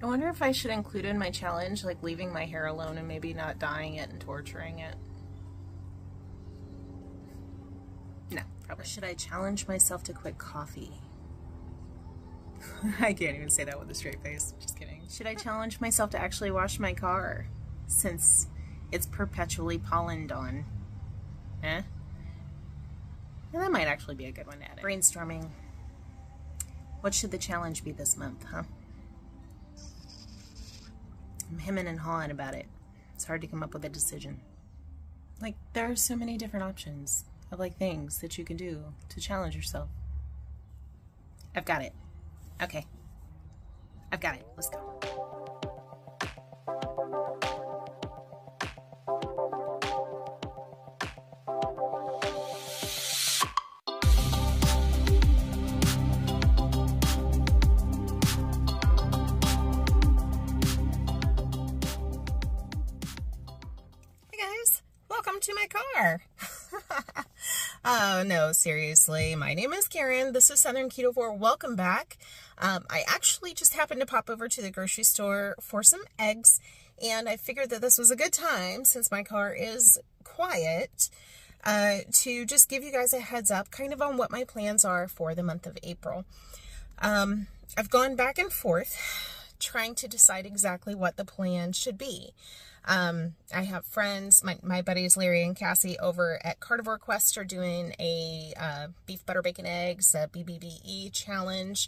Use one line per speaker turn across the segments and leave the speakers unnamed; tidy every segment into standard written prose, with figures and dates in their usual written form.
I wonder if I should include in my challenge, like leaving my hair alone and maybe not dyeing it and torturing it. No, probably. Or should I challenge myself to quit coffee? I can't even say that with a straight face. Just kidding. Should I challenge myself to actually wash my car since it's perpetually pollened on? Eh? And that might actually be a good one to edit. Brainstorming. What should the challenge be this month, huh? I'm hemming and hawing about it. It's hard to come up with a decision. Like, there are so many different options of, like, things that you can do to challenge yourself. I've got it. Okay. I've got it. Let's go. Welcome to my car. Oh no, seriously. My name is Karen. This is Southern Keto. Welcome back. I actually just happened to pop over to the grocery store for some eggs, and I figured that this was a good time, since my car is quiet, to just give you guys a heads up kind of on what my plans are for the month of April. I've gone back and forth trying to decide exactly what the plan should be. I have friends, my buddies Larry and Cassie over at Carnivore Quest are doing a beef, butter, bacon, eggs, BBBE challenge.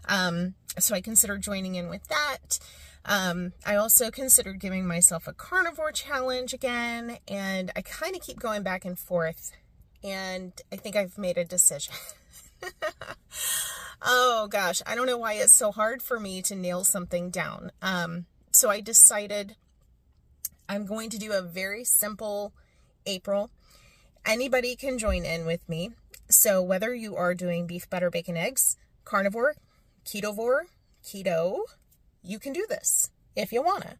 So I considered joining in with that. I also considered giving myself a carnivore challenge again, and I kind of keep going back and forth, and I think I've made a decision. Oh gosh, I don't know why it's so hard for me to nail something down. So I decided I'm going to do a very simple April. Anybody can join in with me. So whether you are doing beef, butter, bacon, eggs, carnivore, keto, you can do this if you wanna.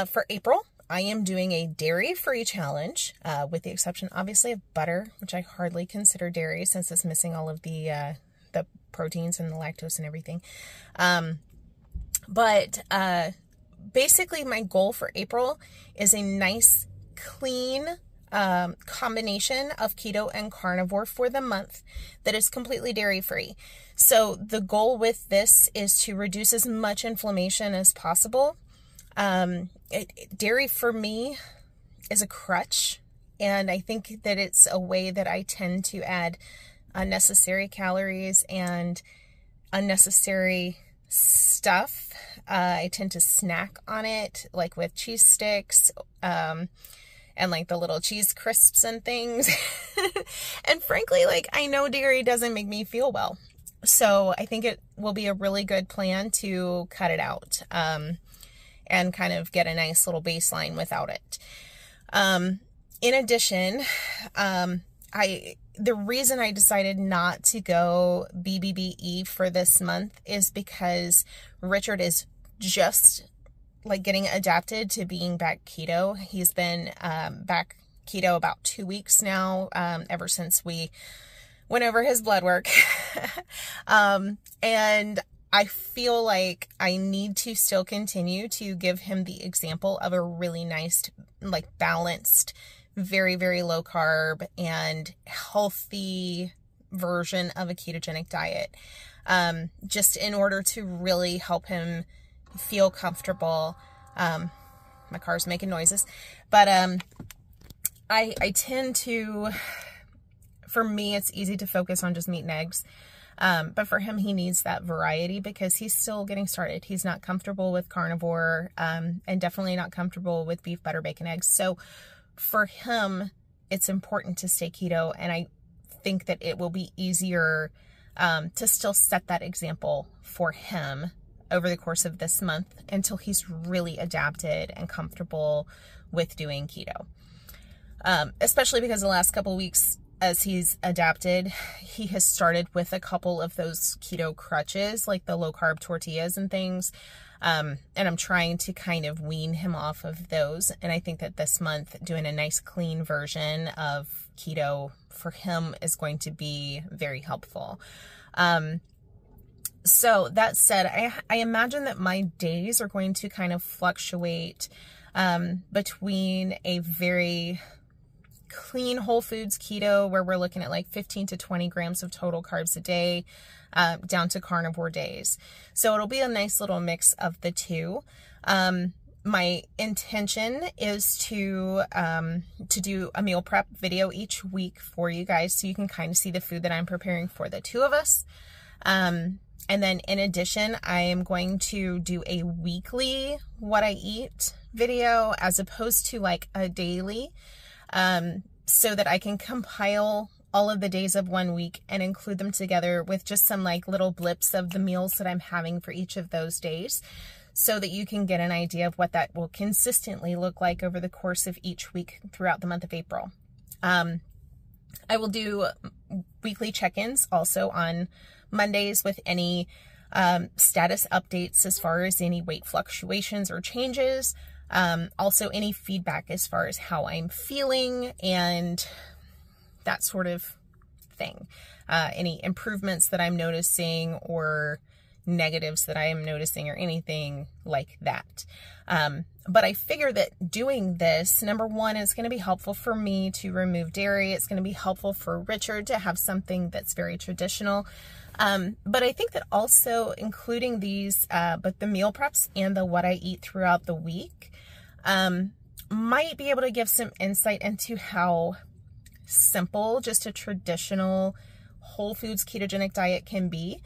For April, I am doing a dairy-free challenge, with the exception, obviously, of butter, which I hardly consider dairy since it's missing all of the proteins and the lactose and everything. Basically, my goal for April is a nice, clean combination of keto and carnivore for the month that is completely dairy-free. So the goal with this is to reduce as much inflammation as possible. Dairy for me is a crutch, and I think that it's a way that I tend to add unnecessary calories and unnecessary stuff. I tend to snack on it, like with cheese sticks, and like the little cheese crisps and things. And frankly, like, I know dairy doesn't make me feel well. So I think it will be a really good plan to cut it out, and kind of get a nice little baseline without it. In addition, the reason I decided not to go BBBE for this month is because Richard is just like getting adapted to being back keto. He's been back keto about 2 weeks now, ever since we went over his blood work. And I feel like I need to still continue to give him the example of a really nice, like, balanced, very, very low carb and healthy version of a ketogenic diet, just in order to really help him feel comfortable. My car's making noises, but I tend to, for me, it's easy to focus on just meat and eggs. But for him, he needs that variety because he's still getting started. He's not comfortable with carnivore, and definitely not comfortable with beef, butter, bacon, eggs. So for him, it's important to stay keto, and I think that it will be easier to still set that example for him over the course of this month until he's really adapted and comfortable with doing keto. Especially because the last couple weeks, as he's adapted, he has started with a couple of those keto crutches, like the low-carb tortillas and things. And I'm trying to kind of wean him off of those. And I think that this month, doing a nice clean version of keto for him is going to be very helpful. So that said, I imagine that my days are going to kind of fluctuate between a very clean whole foods keto, where we're looking at like 15 to 20 grams of total carbs a day, down to carnivore days. So it'll be a nice little mix of the two. My intention is to do a meal prep video each week for you guys, so you can kind of see the food that I'm preparing for the two of us. And then in addition, I am going to do a weekly what I eat video as opposed to like a daily, so that I can compile all of the days of one week and include them together with just some like little blips of the meals that I'm having for each of those days, so that you can get an idea of what that will consistently look like over the course of each week throughout the month of April. I will do weekly check-ins also on Mondays with any status updates as far as any weight fluctuations or changes. Also any feedback as far as how I'm feeling and that sort of thing. Any improvements that I'm noticing or negatives that I am noticing or anything like that. But I figure that doing this, number one, is going to be helpful for me to remove dairy. It's going to be helpful for Richard to have something that's very traditional. But I think that also including these, but the meal preps and the what I eat throughout the week, might be able to give some insight into how simple just a traditional whole foods ketogenic diet can be.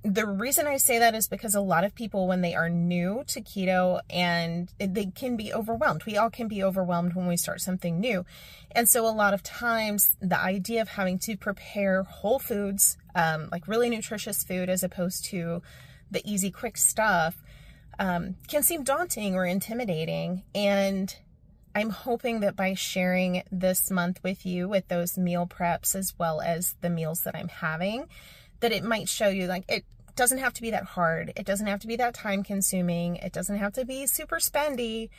The reason I say that is because a lot of people, when they are new to keto, and they can be overwhelmed. We all can be overwhelmed when we start something new. And so a lot of times the idea of having to prepare whole foods, like really nutritious food, as opposed to the easy, quick stuff, can seem daunting or intimidating. And I'm hoping that by sharing this month with you with those meal preps, as well as the meals that I'm having, that it might show you like it doesn't have to be that hard. It doesn't have to be that time consuming. It doesn't have to be super spendy.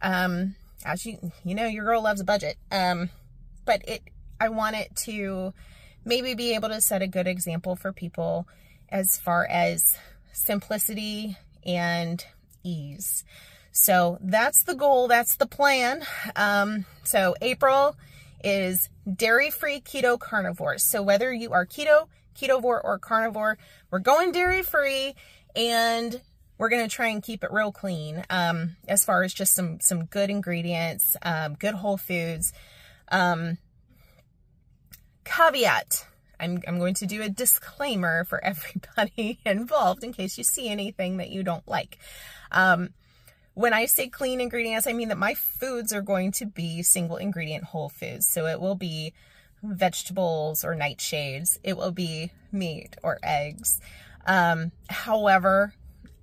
As you know, your girl loves a budget. But I want it to maybe be able to set a good example for people as far as simplicity and ease. So that's the goal. That's the plan. So April is dairy-free keto carnivore. So whether you are keto, ketovore, or carnivore, we're going dairy-free, and we're going to try and keep it real clean, as far as just some good ingredients, good whole foods. Caveat, I'm going to do a disclaimer for everybody involved in case you see anything that you don't like. When I say clean ingredients, I mean that my foods are going to be single ingredient whole foods. So it will be vegetables or nightshades. It will be meat or eggs. However,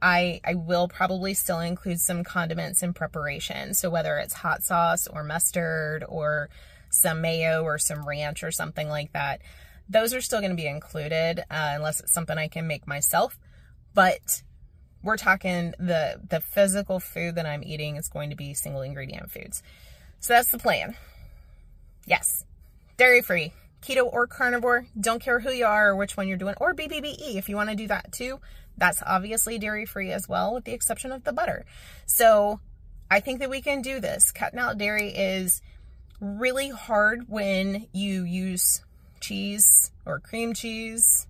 I will probably still include some condiments in preparation. So whether it's hot sauce or mustard or some mayo or some ranch or something like that, those are still going to be included, unless it's something I can make myself. But we're talking the physical food that I'm eating is going to be single ingredient foods. So that's the plan. Yes. Dairy-free, keto or carnivore, don't care who you are or which one you're doing, or BBBE if you want to do that too. That's obviously dairy-free as well, with the exception of the butter. So I think that we can do this. Cutting out dairy is really hard when you use cheese or cream cheese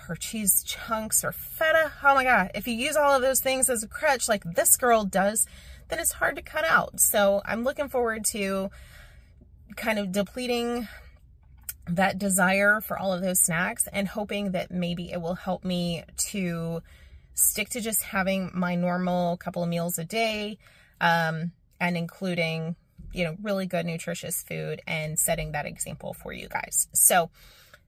or cheese chunks or feta. Oh my God, if you use all of those things as a crutch like this girl does, then it's hard to cut out. So I'm looking forward to kind of depleting that desire for all of those snacks and hoping that maybe it will help me to stick to just having my normal couple of meals a day, and including, really good nutritious food and setting that example for you guys. So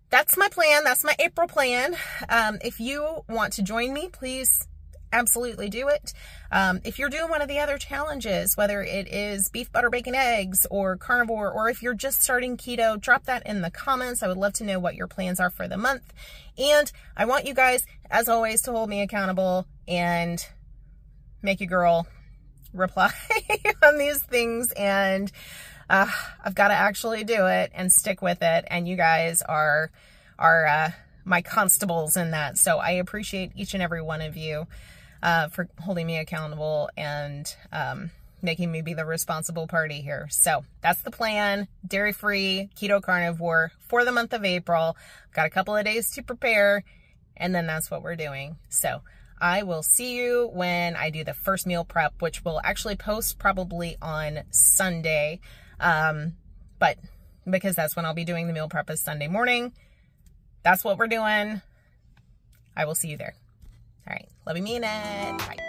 that's my plan. That's my April plan. If you want to join me, please absolutely do it. If you're doing one of the other challenges, whether it is beef, butter, bacon, eggs, or carnivore, or if you're just starting keto, drop that in the comments. I would love to know what your plans are for the month. And I want you guys, as always, to hold me accountable and make your girl reply on these things. And I've got to actually do it and stick with it. And you guys are my constables in that. So I appreciate each and every one of you for holding me accountable and making me be the responsible party here. So that's the plan. Dairy-free, keto carnivore for the month of April. Got a couple of days to prepare, and then that's what we're doing. So I will see you when I do the first meal prep, which will actually post probably on Sunday. But because that's when I'll be doing the meal prep, is Sunday morning. That's what we're doing. I will see you there. All right. Love you, mean it. Bye.